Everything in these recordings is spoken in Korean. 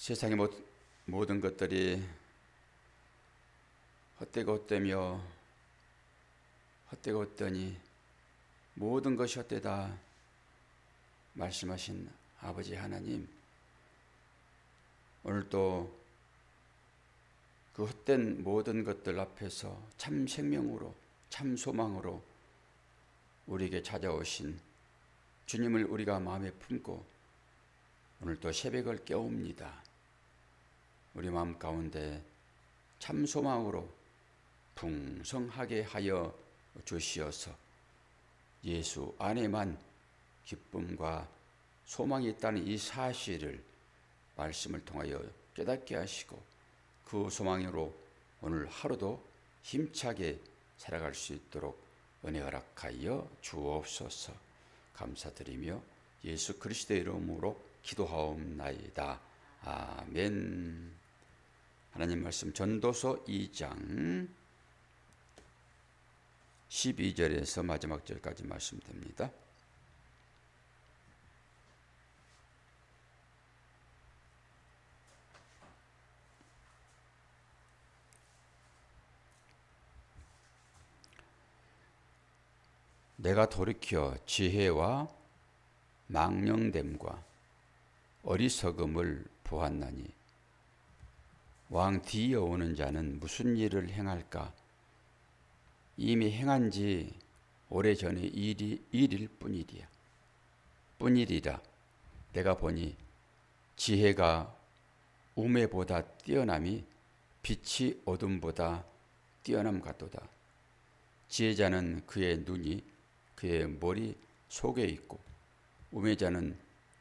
세상의 모든 것들이 헛되고 헛되며 헛되고 헛되니 모든 것이 헛되다 말씀하신 아버지 하나님, 오늘도 그 헛된 모든 것들 앞에서 참 생명으로 참 소망으로 우리에게 찾아오신 주님을 우리가 마음에 품고 오늘도 새벽을 깨웁니다. 우리 마음 가운데 참 소망으로 풍성하게 하여 주시어서 예수 안에만 기쁨과 소망이 있다는 이 사실을 말씀을 통하여 깨닫게 하시고 그 소망으로 오늘 하루도 힘차게 살아갈 수 있도록 은혜 허락하여 주옵소서. 감사드리며 예수 그리스도의 이름으로 기도하옵나이다. 아멘. 하나님 말씀 전도서 2장 12절에서 마지막 절까지 말씀됩니다. 내가 돌이켜 지혜와 망령됨과 어리석음을 보았나니 왕 뒤에 오는 자는 무슨 일을 행할까? 이미 행한 지 오래전의 일일 뿐이리라. 내가 보니 지혜가 우매보다 뛰어남이 빛이 어둠보다 뛰어남 같도다. 지혜자는 그의 눈이 그의 머리 속에 있고 우매자는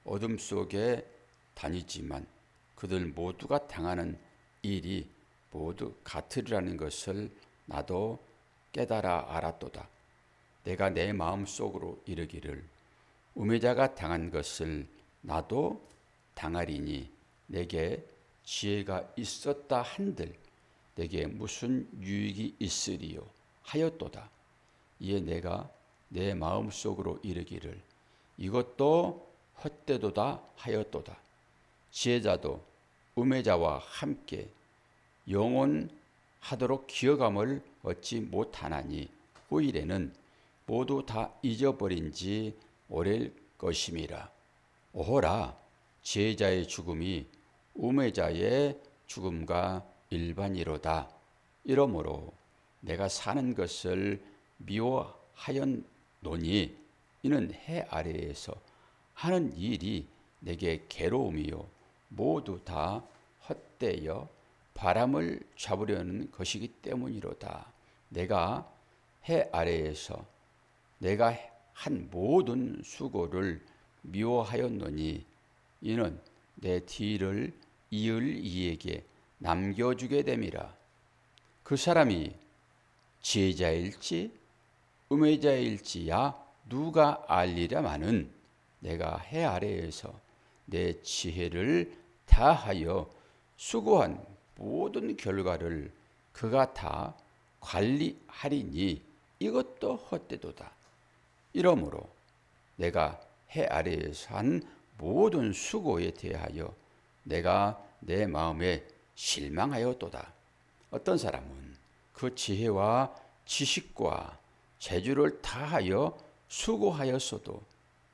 어둠 속에 다니지만 그들 모두가 당하는 일이 모두 같으리라는 것을 나도 깨달아 알았도다. 내가 내 마음속으로 이르기를 우매자가 당한 것을 나도 당하리니 내게 지혜가 있었다 한들 내게 무슨 유익이 있으리요 하였도다. 이에 내가 내 마음속으로 이르기를 이것도 헛되도다 하였도다. 지혜자도 우매자와 함께 영원하도록 기어감을 얻지 못하나니 후일에는 모두 다 잊어버린 지 오래일 것임이라. 오호라, 지혜자의 죽음이 우매자의 죽음과 일반이로다. 이러므로 내가 사는 것을 미워하였노니 이는 해 아래에서 하는 일이 내게 괴로움이요 모두 다 헛되어 바람을 잡으려는 것이기 때문이로다. 내가 해 아래에서 내가 한 모든 수고를 미워하였노니 이는 내 뒤를 이을 이에게 남겨주게 됨이라. 그 사람이 지혜자일지 우매자일지야 누가 알리랴마는 내가 해 아래에서 내 지혜를 다하여 수고한 모든 결과를 그가 다 관리하리니 이것도 헛되도다. 이러므로 내가 해 아래에서 한 모든 수고에 대하여 내가 내 마음에 실망하였도다. 어떤 사람은 그 지혜와 지식과 재주를 다하여 수고하였어도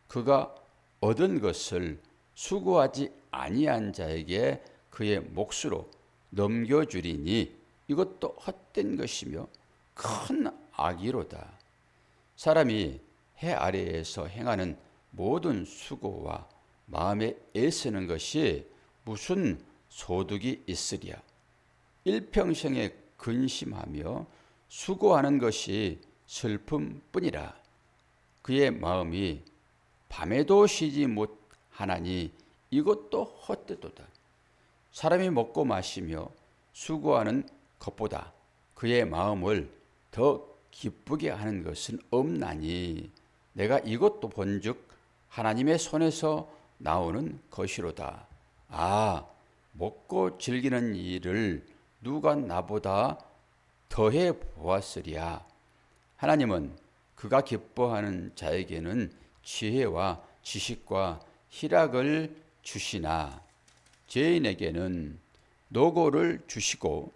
그가 얻은 것을 수고하지 아니한 자에게 그의 몫으로 넘겨주리니 이것도 헛된 것이며 큰 악이로다. 사람이 해 아래에서 행하는 모든 수고와 마음에 애쓰는 것이 무슨 소득이 있으랴. 일평생에 근심하며 수고하는 것이 슬픔뿐이라. 그의 마음이 밤에도 쉬지 못하나니 이것도 헛되도다. 사람이 먹고 마시며 수고하는 것보다 그의 마음을 더 기쁘게 하는 것은 없나니 내가 이것도 본즉 하나님의 손에서 나오는 것이로다. 먹고 즐기는 일을 누가 나보다 더해 보았으랴. 하나님은 그가 기뻐하는 자에게는 지혜와 지식과 희락을 주시나 죄인에게는 노고를 주시고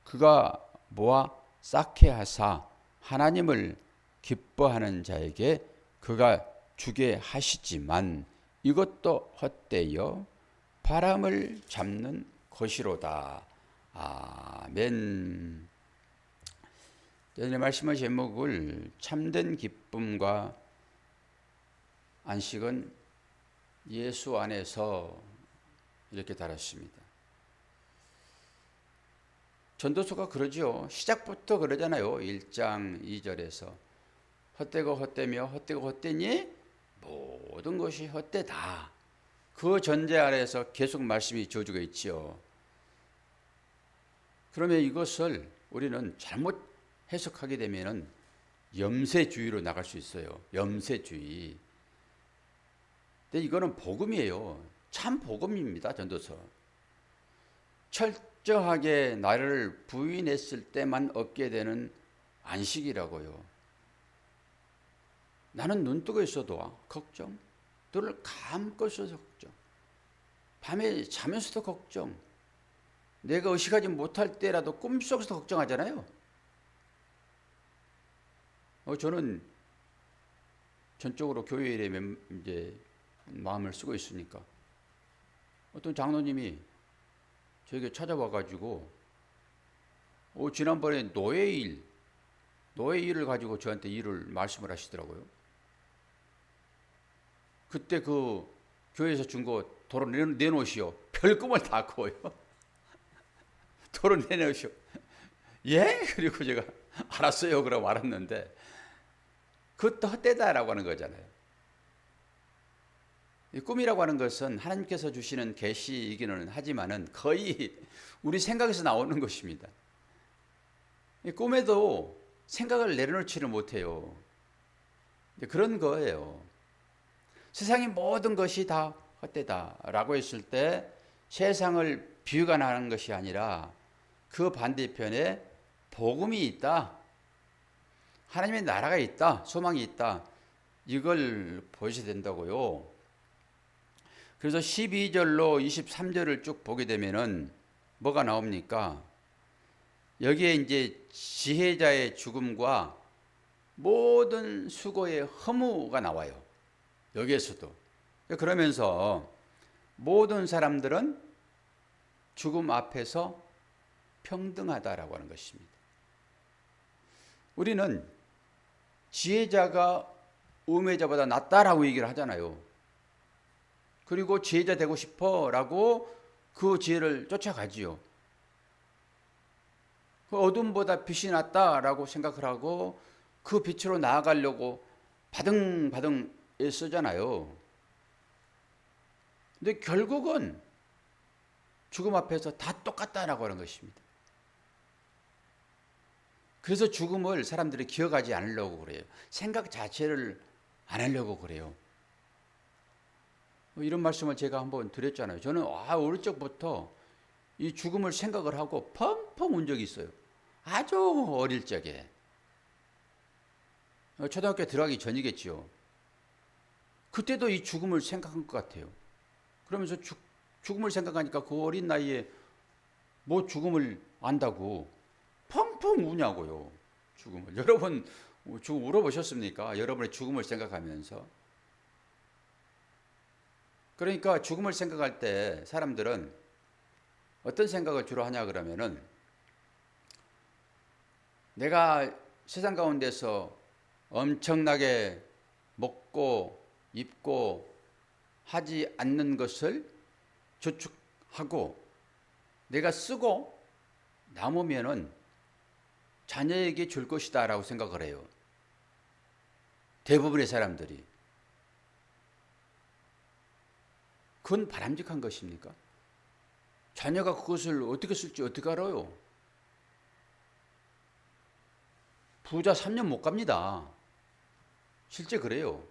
그가 모아 쌓게 하사 하나님을 기뻐하는 자에게 그가 주게 하시지만 이것도 헛되어 바람을 잡는 것이로다. 아멘. 오늘 말씀의 제목을 참된 기쁨과 안식은 예수 안에서 이렇게 달았습니다. 전도서가 그러죠. 시작부터 그러잖아요. 1장 2절에서 헛되고 헛되며 헛되고 헛되니 모든 것이 헛되다. 그 전제 아래에서 계속 말씀이 저어주고 있지요. 그러면 이것을 우리는 잘못 해석하게 되면 염세주의로 나갈 수 있어요. 염세주의. 근데 이거는 복음이에요. 참 복음입니다. 전도서. 철저하게 나를 부인했을 때만 얻게 되는 안식이라고요. 나는 눈 뜨고 있어도 걱정, 눈을 감고 있어도 걱정, 밤에 자면서도 걱정, 내가 의식하지 못할 때라도 꿈속에서도 걱정하잖아요. 저는 전적으로 교회 일에 이제 마음을 쓰고 있으니까 어떤 장로님이 저에게 찾아와가지고 지난번에 노예일을 가지고 저한테 일을 말씀을 하시더라고요. 그때 그 교회에서 준 거 도로 내놓으시오. 별 꿈을 다 꾸어요. 도로 내놓으시오. 예? 그리고 제가 알았어요. 그러고 알았는데 그것도 헛되다라고 하는 거잖아요. 이 꿈이라고 하는 것은 하나님께서 주시는 계시이기는 하지만은 거의 우리 생각에서 나오는 것입니다. 이 꿈에도 생각을 내려놓지를 못해요. 그런 거예요. 세상의 모든 것이 다 헛되다라고 했을 때 세상을 비관하는 것이 아니라 그 반대편에 복음이 있다. 하나님의 나라가 있다. 소망이 있다. 이걸 보셔야 된다고요. 그래서 12절로 23절을 쭉 보게 되면은 뭐가 나옵니까? 여기에 이제 지혜자의 죽음과 모든 수고의 허무가 나와요. 여기에서도. 그러면서 모든 사람들은 죽음 앞에서 평등하다라고 하는 것입니다. 우리는 지혜자가 우매자보다 낫다라고 얘기를 하잖아요. 그리고 지혜자 되고 싶어라고 그 지혜를 쫓아가지요. 그 어둠보다 빛이 낫다라고 생각을 하고 그 빛으로 나아가려고 바등바등 애쓰잖아요. 근데 결국은 죽음 앞에서 다 똑같다라고 하는 것입니다. 그래서 죽음을 사람들이 기억하지 않으려고 그래요. 생각 자체를 안 하려고 그래요. 이런 말씀을 제가 한번 드렸잖아요. 저는 어릴 적부터 이 죽음을 생각을 하고 펑펑 운 적이 있어요. 아주 어릴 적에. 초등학교 들어가기 전이겠지요. 그때도 이 죽음을 생각한 것 같아요. 그러면서 죽음을 생각하니까 그 어린 나이에 뭐 죽음을 안다고 펑펑 우냐고요. 죽음을. 여러분 죽음 울어보셨습니까? 여러분의 죽음을 생각하면서. 그러니까 죽음을 생각할 때 사람들은 어떤 생각을 주로 하냐 그러면은 내가 세상 가운데서 엄청나게 먹고 입고 하지 않는 것을 저축하고 내가 쓰고 남으면은 자녀에게 줄 것이다 라고 생각을 해요. 대부분의 사람들이. 그건 바람직한 것입니까? 자녀가 그것을 어떻게 쓸지 어떻게 알아요? 부자 3년 못 갑니다. 실제 그래요.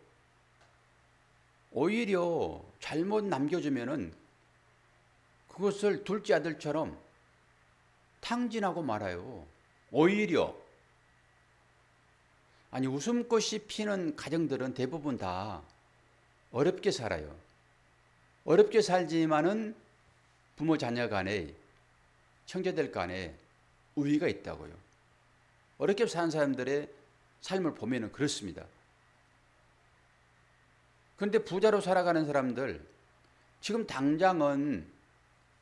오히려 잘못 남겨주면은 그것을 둘째 아들처럼 탕진하고 말아요. 오히려. 아니, 웃음꽃이 피는 가정들은 대부분 다 어렵게 살아요. 어렵게 살지만은 부모 자녀 간에 형제들 간에 의의가 있다고요. 어렵게 사는 사람들의 삶을 보면은 그렇습니다. 그런데 부자로 살아가는 사람들 지금 당장은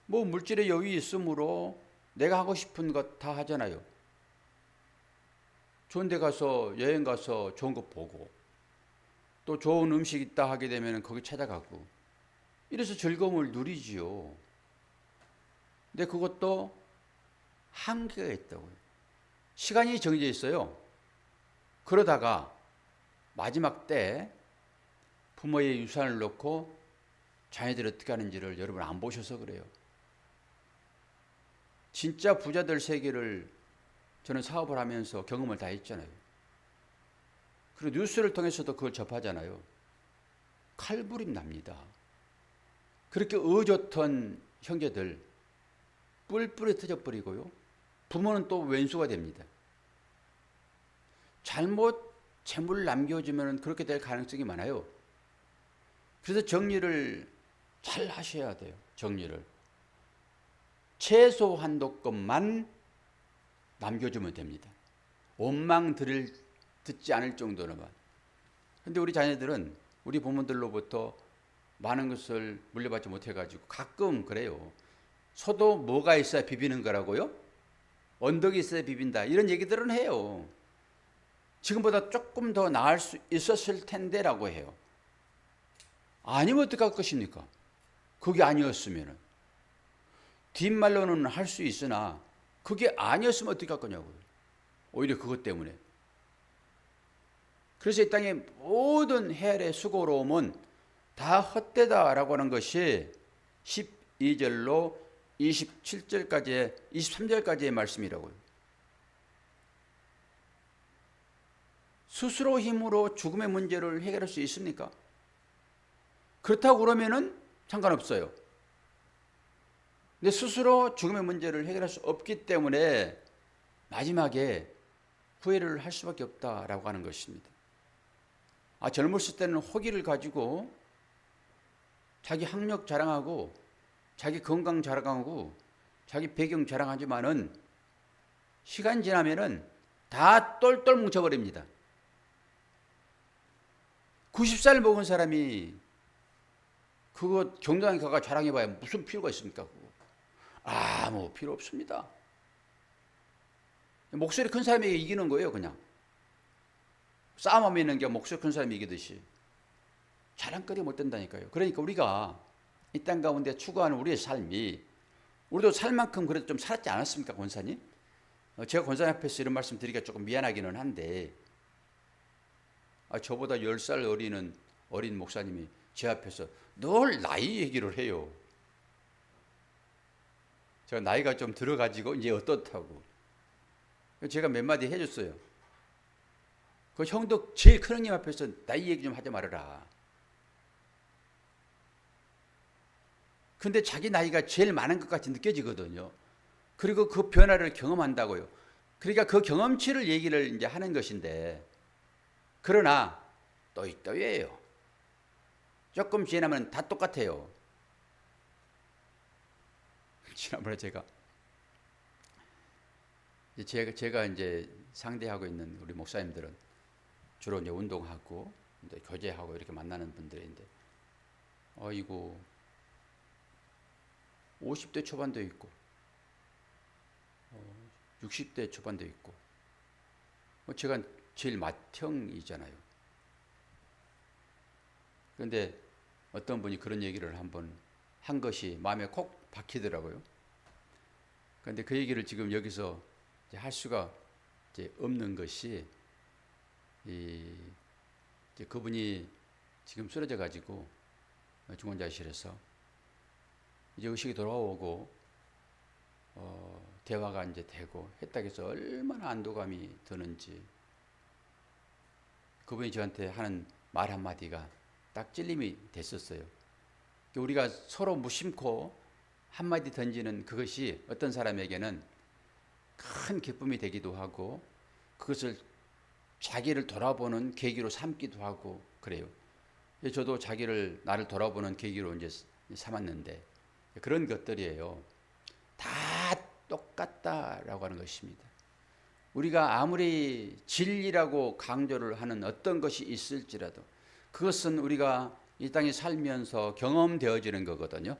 뭐 물질의 여유 있으므로 내가 하고 싶은 것 다 하잖아요. 좋은 데 가서 여행 가서 좋은 거 보고 또 좋은 음식 있다 하게 되면 거기 찾아가고 이래서 즐거움을 누리지요. 근데 그것도 한계가 있다고요. 시간이 정해져 있어요. 그러다가 마지막 때 부모의 유산을 놓고 자녀들이 어떻게 하는지를 여러분 안 보셔서 그래요. 진짜 부자들 세계를 저는 사업을 하면서 경험을 다 했잖아요. 그리고 뉴스를 통해서도 그걸 접하잖아요. 칼부림 납니다. 그렇게 의젓한 형제들 뿔뿔이 터져버리고요. 부모는 또 왼수가 됩니다. 잘못 재물을 남겨주면 그렇게 될 가능성이 많아요. 그래서 정리를 잘 하셔야 돼요. 정리를. 최소 한도급만 남겨주면 됩니다. 원망들을 듣지 않을 정도로만. 그런데 우리 자녀들은 우리 부모들로부터 많은 것을 물려받지 못해가지고 가끔 그래요. 소도 뭐가 있어야 비비는 거라고요? 언덕이 있어야 비빈다. 이런 얘기들은 해요. 지금보다 조금 더 나을 수 있었을 텐데라고 해요. 아니면 어떡할 것입니까? 그게 아니었으면. 뒷말로는 할 수 있으나 그게 아니었으면 어떻게 할 거냐고요. 오히려 그것 때문에. 그래서 이 땅의 모든 해의 수고로움은 다 헛되다라고 하는 것이 12절로 27절까지 23절까지의 말씀이라고요. 스스로 힘으로 죽음의 문제를 해결할 수 있습니까? 그렇다고 그러면은 상관없어요. 근데 스스로 죽음의 문제를 해결할 수 없기 때문에 마지막에 후회를 할 수밖에 없다라고 하는 것입니다. 젊었을 때는 호기를 가지고 자기 학력 자랑하고 자기 건강 자랑하고 자기 배경 자랑하지만은 시간 지나면은 다 똘똘 뭉쳐버립니다. 90살 먹은 사람이 그거 경동에 가가 자랑해봐야 무슨 필요가 있습니까? 그거. 아무 필요 없습니다. 목소리 큰 사람에게 이기는 거예요, 그냥. 싸움하면 있는 게 목소리 큰 사람이 이기듯이. 자랑거리 못 된다니까요. 그러니까 우리가 이 땅 가운데 추구하는 우리의 삶이 우리도 살 만큼 그래도 좀 살았지 않았습니까, 권사님? 제가 권사님 앞에서 이런 말씀 드리기가 조금 미안하기는 한데 저보다 10살 어린 목사님이 제 앞에서 늘 나이 얘기를 해요. 제가 나이가 좀 들어가지고 이제 어떻다고. 제가 몇 마디 해줬어요. 그 형도 제일 큰 형님 앞에서 나이 얘기 좀 하지 말아라. 근데 자기 나이가 제일 많은 것 같이 느껴지거든요. 그리고 그 변화를 경험한다고요. 그러니까 그 경험치를 얘기를 이제 하는 것인데, 그러나 또이또이예요. 조금 지나면 다 똑같아요. 지난번에 제가 이제 상대하고 있는 우리 목사님들은 주로 이제 운동하고 이제 교제하고 이렇게 만나는 분들인데, 이거 50대 초반도 있고 60대 초반도 있고 제가 제일 맏형이잖아요. 그런데 어떤 분이 그런 얘기를 한번 한 것이 마음에 콕 박히더라고요. 그런데 그 얘기를 지금 여기서 이제 할 수가 이제 없는 것이 이제 그분이 지금 쓰러져 가지고 중환자실에서 이제 의식이 돌아오고 대화가 이제 되고 했다고 해서 얼마나 안도감이 드는지, 그분이 저한테 하는 말 한마디가 딱 찔림이 됐었어요. 우리가 서로 무심코 한마디 던지는 그것이 어떤 사람에게는 큰 기쁨이 되기도 하고 그것을 자기를 돌아보는 계기로 삼기도 하고 그래요. 저도 나를 돌아보는 계기로 이제 삼았는데, 그런 것들이에요. 다 똑같다라고 하는 것입니다. 우리가 아무리 진리라고 강조를 하는 어떤 것이 있을지라도 그것은 우리가 이 땅에 살면서 경험되어지는 거거든요.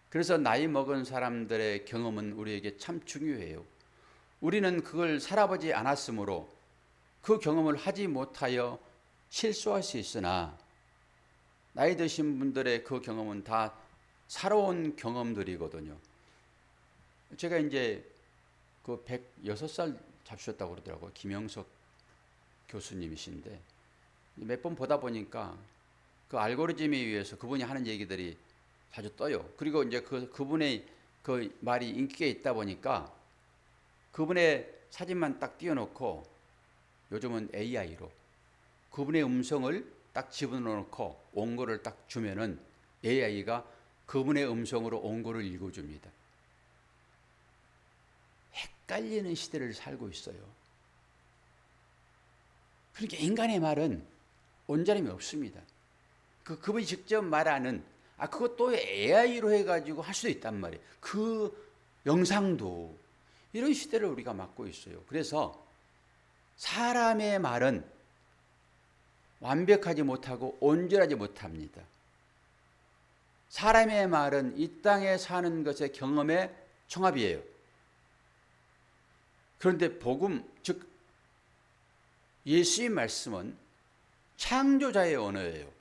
그래서 나이 먹은 사람들의 경험은 우리에게 참 중요해요. 우리는 그걸 살아보지 않았으므로 그 경험을 하지 못하여 실수할 수 있으나 나이 드신 분들의 그 경험은 다 살아온 경험들이거든요. 제가 이제 그 106살 잡수셨다고 그러더라고요. 김영석 교수님이신데 몇 번 보다 보니까 그 알고리즘에 의해서 그분이 하는 얘기들이 자주 떠요. 그리고 이제 그분의 그 말이 인기가 있다 보니까 그분의 사진만 딱 띄워놓고 요즘은 AI로 그분의 음성을 딱 집어넣고 원고를 딱 주면은 AI가 그분의 음성으로 원고를 읽어줍니다. 헷갈리는 시대를 살고 있어요. 그러니까 인간의 말은 온전함이 없습니다. 그분이 직접 말하는 그것도 AI로 해가지고 할 수도 있단 말이에요. 그 영상도 이런 시대를 우리가 맞고 있어요. 그래서 사람의 말은 완벽하지 못하고 온전하지 못합니다. 사람의 말은 이 땅에 사는 것의 경험의 총합이에요. 그런데 복음, 즉 예수의 말씀은 창조자의 언어예요.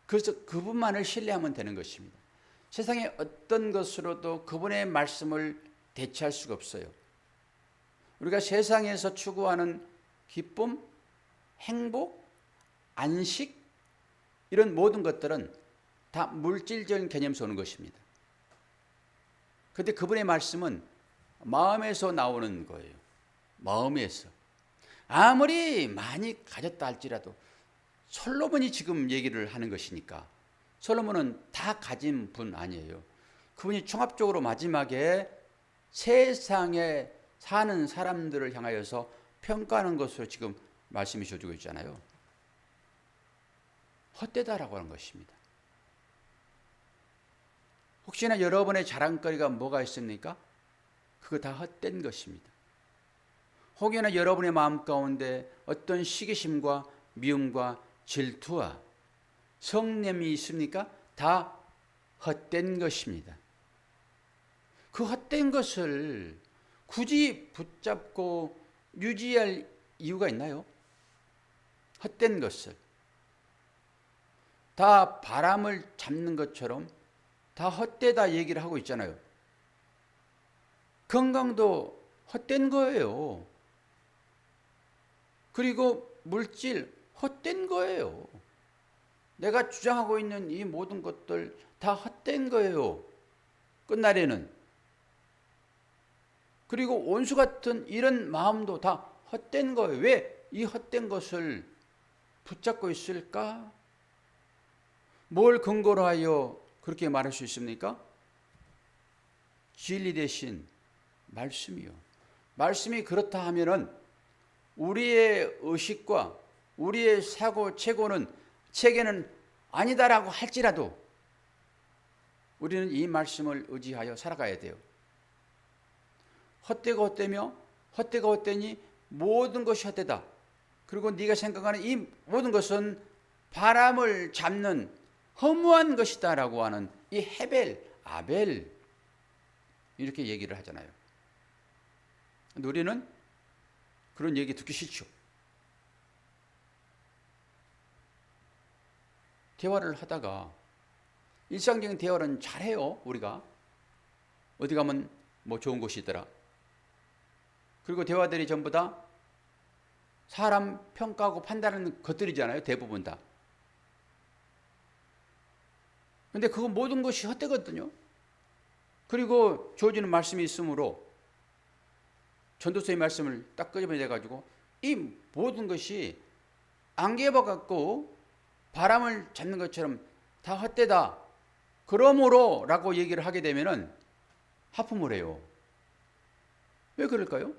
그래서 그분만을 신뢰하면 되는 것입니다. 세상의 어떤 것으로도 그분의 말씀을 대체할 수가 없어요. 우리가 세상에서 추구하는 기쁨, 행복, 안식 이런 모든 것들은 다 물질적인 개념에서 오는 것입니다. 그런데 그분의 말씀은 마음에서 나오는 거예요. 마음에서. 아무리 많이 가졌다 할지라도 솔로몬이 지금 얘기를 하는 것이니까 솔로몬은 다 가진 분 아니에요. 그분이 종합적으로 마지막에 세상에 사는 사람들을 향하여서 평가하는 것으로 지금 말씀이 주어지고 있잖아요. 헛되다라고 하는 것입니다. 혹시나 여러분의 자랑거리가 뭐가 있습니까? 그거 다 헛된 것입니다. 혹여나 여러분의 마음 가운데 어떤 시기심과 미움과 질투와 성냄이 있습니까? 다 헛된 것입니다. 그 헛된 것을 굳이 붙잡고 유지할 이유가 있나요? 헛된 것을 다 바람을 잡는 것처럼 다 헛되다 얘기를 하고 있잖아요. 건강도 헛된 거예요. 그리고 물질 헛된 거예요. 내가 주장하고 있는 이 모든 것들 다 헛된 거예요. 끝날에는. 그리고 온수 같은 이런 마음도 다 헛된 거예요. 왜 이 헛된 것을 붙잡고 있을까? 뭘 근거로 하여 그렇게 말할 수 있습니까? 진리 대신 말씀이요. 말씀이 그렇다 하면은 우리의 의식과 우리의 사고 체계는 아니다라고 할지라도 우리는 이 말씀을 의지하여 살아가야 돼요. 헛되고 헛되며 헛되고 헛되니 모든 것이 헛되다. 그리고 네가 생각하는 이 모든 것은 바람을 잡는 허무한 것이다라고 하는 이 헤벨, 아벨 이렇게 얘기를 하잖아요. 우리는 그런 얘기 듣기 싫죠. 대화를 하다가 일상적인 대화는 잘해요. 우리가 어디 가면 뭐 좋은 곳이 있더라. 그리고 대화들이 전부 다 사람 평가하고 판단하는 것들이잖아요. 대부분 다. 근데 그 모든 것이 헛되거든요. 그리고 주어지는 말씀이 있으므로 전도서의 말씀을 딱 끄집어내 가지고 이 모든 것이 안개와 같고 바람을 잡는 것처럼 다 헛되다. 그러므로 라고 얘기를 하게 되면은 하품을 해요. 왜 그럴까요?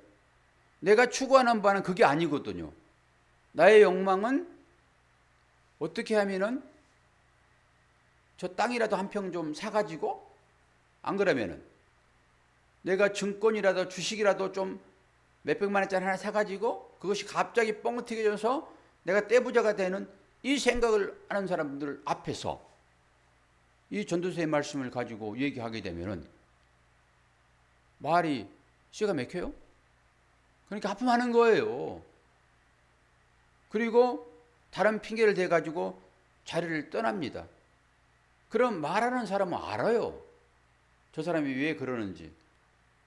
내가 추구하는 바는 그게 아니거든요. 나의 욕망은 어떻게 하면은 저 땅이라도 한 평 좀 사가지고, 안 그러면은 내가 증권이라도 주식이라도 좀 몇백만 원짜리 하나 사가지고 그것이 갑자기 뻥 튀겨져서 내가 떼부자가 되는 이 생각을 하는 사람들 앞에서 이 전도서의 말씀을 가지고 얘기하게 되면은 말이 씨가 막혀요. 그러니까 하품하는 거예요. 그리고 다른 핑계를 대가지고 자리를 떠납니다. 그럼 말하는 사람은 알아요. 저 사람이 왜 그러는지.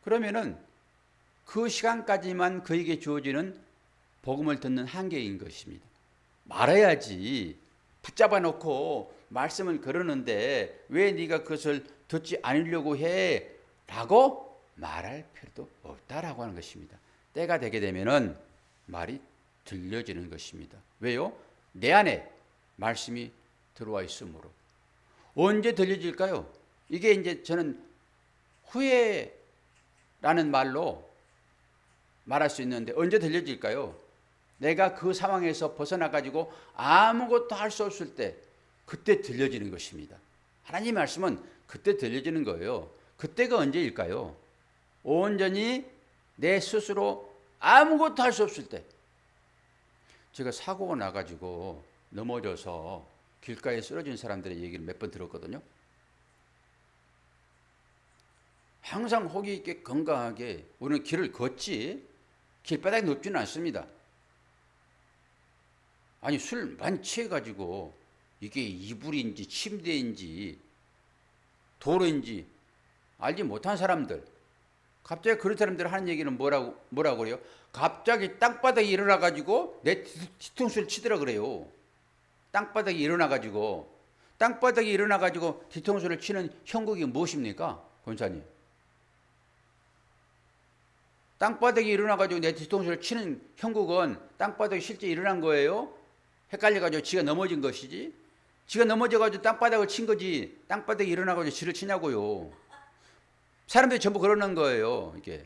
그러면은 그 시간까지만 그에게 주어지는 복음을 듣는 한계인 것입니다. 말해야지. 붙잡아 놓고 말씀을 걸었는데 왜 네가 그것을 듣지 않으려고 해? 라고 말할 필요도 없다라고 하는 것입니다. 때가 되게 되면은 말이 들려지는 것입니다. 왜요? 내 안에 말씀이 들어와 있으므로. 언제 들려질까요? 이게 이제 저는 후회라는 말로 말할 수 있는데 언제 들려질까요? 내가 그 상황에서 벗어나가지고 아무것도 할 수 없을 때 그때 들려지는 것입니다. 하나님 말씀은 그때 들려지는 거예요. 그때가 언제일까요? 온전히 내 스스로 아무것도 할 수 없을 때. 제가 사고가 나가지고 넘어져서 길가에 쓰러진 사람들의 얘기를 몇 번 들었거든요. 항상 호기 있게 건강하게 우리는 길을 걷지 길바닥에 눕지는 않습니다. 아니 술 많이 취해가지고 이게 이불인지 침대인지 도로인지 알지 못한 사람들, 갑자기 그런 사람들 하는 얘기는 뭐라고 그래요? 갑자기 땅바닥에 일어나가지고 내 뒤통수를 치더라 그래요. 땅바닥에 일어나가지고 뒤통수를 치는 형국이 무엇입니까? 권사님. 땅바닥에 일어나가지고 내 뒤통수를 치는 형국은 땅바닥에 실제 일어난 거예요? 헷갈려가지고 지가 넘어진 것이지? 지가 넘어져가지고 땅바닥을 친 거지 땅바닥에 일어나가지고 지를 치냐고요. 사람들이 전부 그러는 거예요. 이게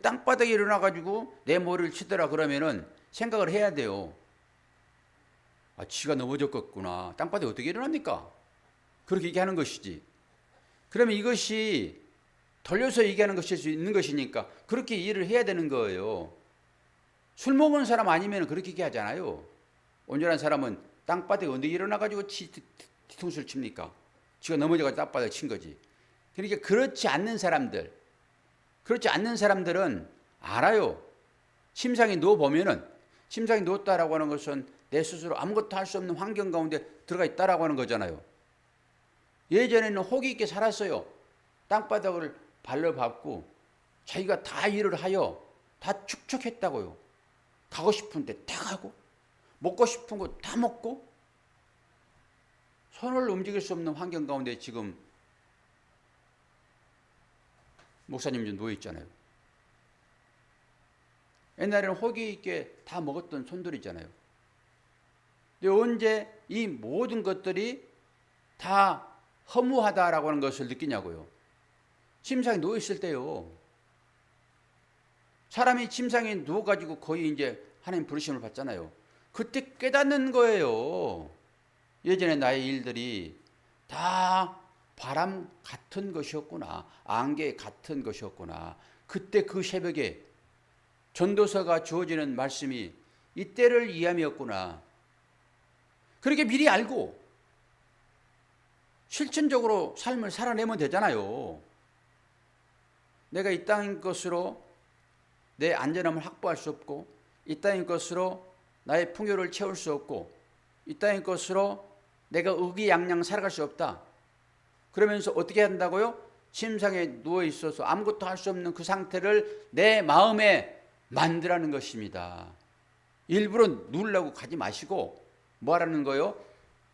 땅바닥에 일어나가지고 내 머리를 치더라 그러면은 생각을 해야 돼요. 아, 지가 넘어졌겠구나. 땅바닥에 어떻게 일어납니까? 그렇게 얘기하는 것이지. 그러면 이것이 돌려서 얘기하는 것일 수 있는 것이니까 그렇게 이해를 해야 되는 거예요. 술 먹은 사람 아니면 그렇게 얘기하잖아요. 온전한 사람은 땅바닥에 언제 일어나가지고 뒤통수를 칩니까? 지가 넘어져가지고 땅바닥에 친 거지. 그러니까 그렇지 않는 사람들은 알아요. 침상에 누워보면은 침상에 누웠다라고 하는 것은 내 스스로 아무것도 할 수 없는 환경 가운데 들어가 있다라고 하는 거잖아요. 예전에는 호기 있게 살았어요. 땅바닥을 발로 밟고 자기가 다 일을 하여 다 축적했다고요. 가고 싶은 데 다 가고 먹고 싶은 거 다 먹고 손을 움직일 수 없는 환경 가운데 지금 목사님 좀 누워 있잖아요. 옛날에는 호기 있게 다 먹었던 손들이잖아요. 근데 언제 이 모든 것들이 다 허무하다라고 하는 것을 느끼냐고요. 침상에 누워 있을 때요. 사람이 침상에 누워가지고 거의 이제 하나님 부르심을 받잖아요. 그때 깨닫는 거예요. 예전에 나의 일들이 다 바람 같은 것이었구나. 안개 같은 것이었구나. 그때 그 새벽에 전도서가 주어지는 말씀이 이때를 이함이었구나. 그렇게 미리 알고 실천적으로 삶을 살아내면 되잖아요. 내가 이 땅인 것으로 내 안전함을 확보할 수 없고 이 땅인 것으로 나의 풍요를 채울 수 없고 이 땅인 것으로 내가 의기양양 살아갈 수 없다. 그러면서 어떻게 한다고요? 침상에 누워 있어서 아무것도 할 수 없는 그 상태를 내 마음에 만들라는 것입니다. 일부러 누우려고 가지 마시고 뭐 하라는 거예요?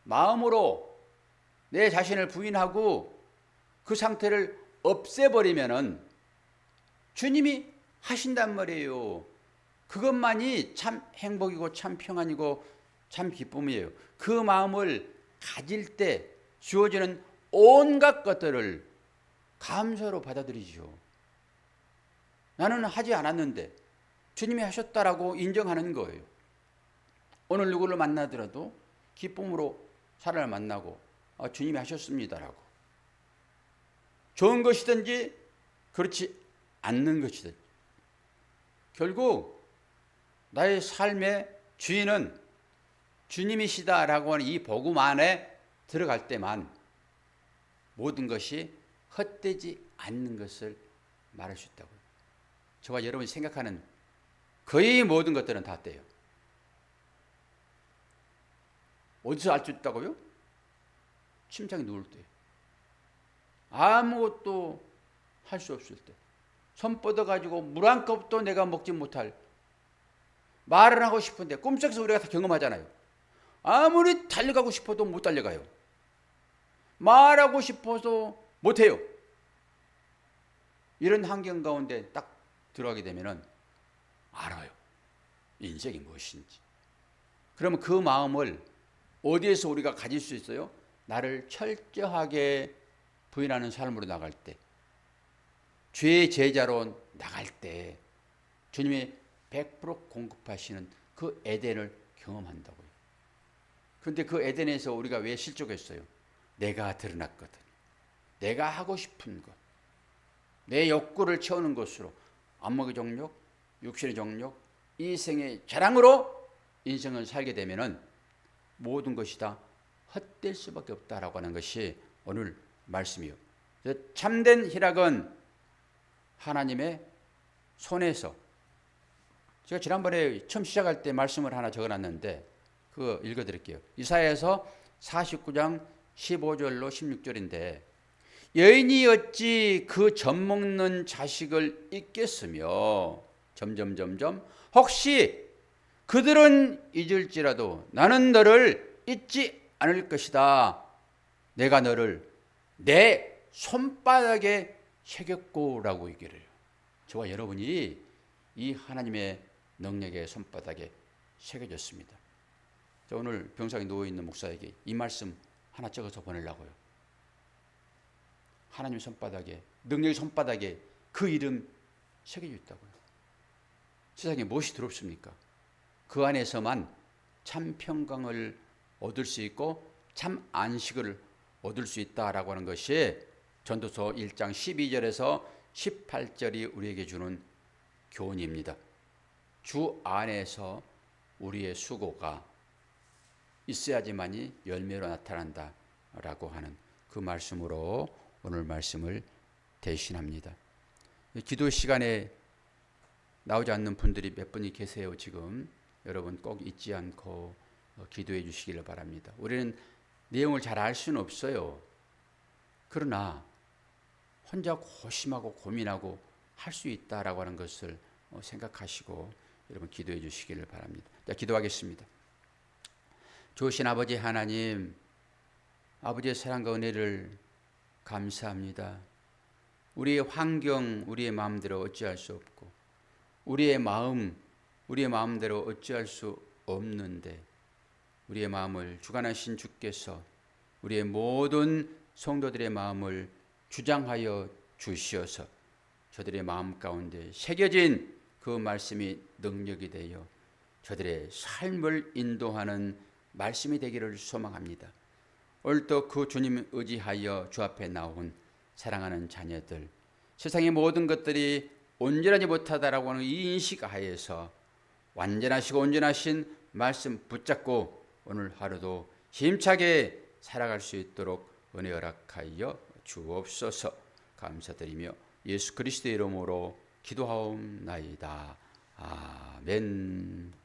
마음으로 내 자신을 부인하고 그 상태를 없애버리면은 주님이 하신단 말이에요. 그것만이 참 행복이고 참 평안이고 참 기쁨이에요. 그 마음을 가질 때 주어지는 온갖 것들을 감사로 받아들이죠. 나는 하지 않았는데 주님이 하셨다라고 인정하는 거예요. 오늘 누구를 만나더라도 기쁨으로 사람을 만나고 주님이 하셨습니다라고. 좋은 것이든지 그렇지 않는 것이든지 결국 나의 삶의 주인은 주님이시다라고 하는 이 복음 안에 들어갈 때만 모든 것이 헛되지 않는 것을 말할 수 있다고요. 저와 여러분이 생각하는 거의 모든 것들은 다 떼요. 어디서 알 수 있다고요? 침상에 누울 때. 아무것도 할 수 없을 때. 손 뻗어가지고 물 한 컵도 내가 먹지 못할. 말을 하고 싶은데 꿈속에서 우리가 다 경험하잖아요. 아무리 달려가고 싶어도 못 달려가요. 말하고 싶어도 못해요. 이런 환경 가운데 딱 들어가게 되면 알아요. 인생이 무엇인지. 그러면 그 마음을 어디에서 우리가 가질 수 있어요? 나를 철저하게 부인하는 삶으로 나갈 때, 죄의 제자로 나갈 때 주님이 100% 공급하시는 그 에덴을 경험한다고요. 그런데 그 에덴에서 우리가 왜 실족했어요? 내가 드러났거든. 내가 하고 싶은 것, 내 욕구를 채우는 것으로 안목의 정욕, 육신의 정욕, 이 생의 자랑으로 인생을 살게 되면은 모든 것이 다 헛될 수밖에 없다라고 하는 것이 오늘 말씀이요. 참된 희락은 하나님의 손에서, 제가 지난번에 처음 시작할 때 말씀을 하나 적어놨는데 그거 읽어드릴게요. 이사야에서 49장 15절로 16절인데 여인이 어찌 그 젖먹는 자식을 잊겠으며 점점점점 혹시 그들은 잊을지라도 나는 너를 잊지 않을 것이다. 내가 너를 내 손바닥에 새겼고라고 얘기를 해요. 저와 여러분이 이 하나님의 능력의 손바닥에 새겨졌습니다. 저 오늘 병상에 누워있는 목사에게 이 말씀 하나 적어서 보내려고요. 하나님의 손바닥에, 능력의 손바닥에 그 이름 새겨져 있다고요. 세상에 무엇이 두렵습니까? 그 안에서만 참 평강을 얻을 수 있고 참 안식을 얻을 수 있다라고 하는 것이 전도서 1장 12절에서 18절이 우리에게 주는 교훈입니다. 주 안에서 우리의 수고가 있어야지만이 열매로 나타난다라고 하는 그 말씀으로 오늘 말씀을 대신합니다. 기도 시간에 나오지 않는 분들이 몇 분이 계세요. 지금 여러분 꼭 잊지 않고 기도해 주시기를 바랍니다. 우리는 내용을 잘 알 수는 없어요. 그러나 혼자 고심하고 고민하고 할 수 있다라고 하는 것을 생각하시고 여러분 기도해 주시기를 바랍니다. 자, 기도하겠습니다. 좋으신 아버지 하나님, 아버지의 사랑과 은혜를 감사합니다. 우리의 환경, 우리의 마음대로 어찌할 수 없고 우리의 마음, 우리의 마음대로 어찌할 수 없는데 우리의 마음을 주관하신 주께서 우리의 모든 성도들의 마음을 주장하여 주시어서 저들의 마음 가운데 새겨진 그 말씀이 능력이 되어 저들의 삶을 인도하는 말씀이 되기를 소망합니다. 오늘도 그 주님 의지하여 주 앞에 나온 사랑하는 자녀들, 세상의 모든 것들이 온전하지 못하다라고 하는 이 인식 하에서 완전하시고 온전하신 말씀 붙잡고 오늘 하루도 힘차게 살아갈 수 있도록 은혜 허락하여 주옵소서. 감사드리며 예수 그리스도의 이름으로 기도하옵나이다. 아멘.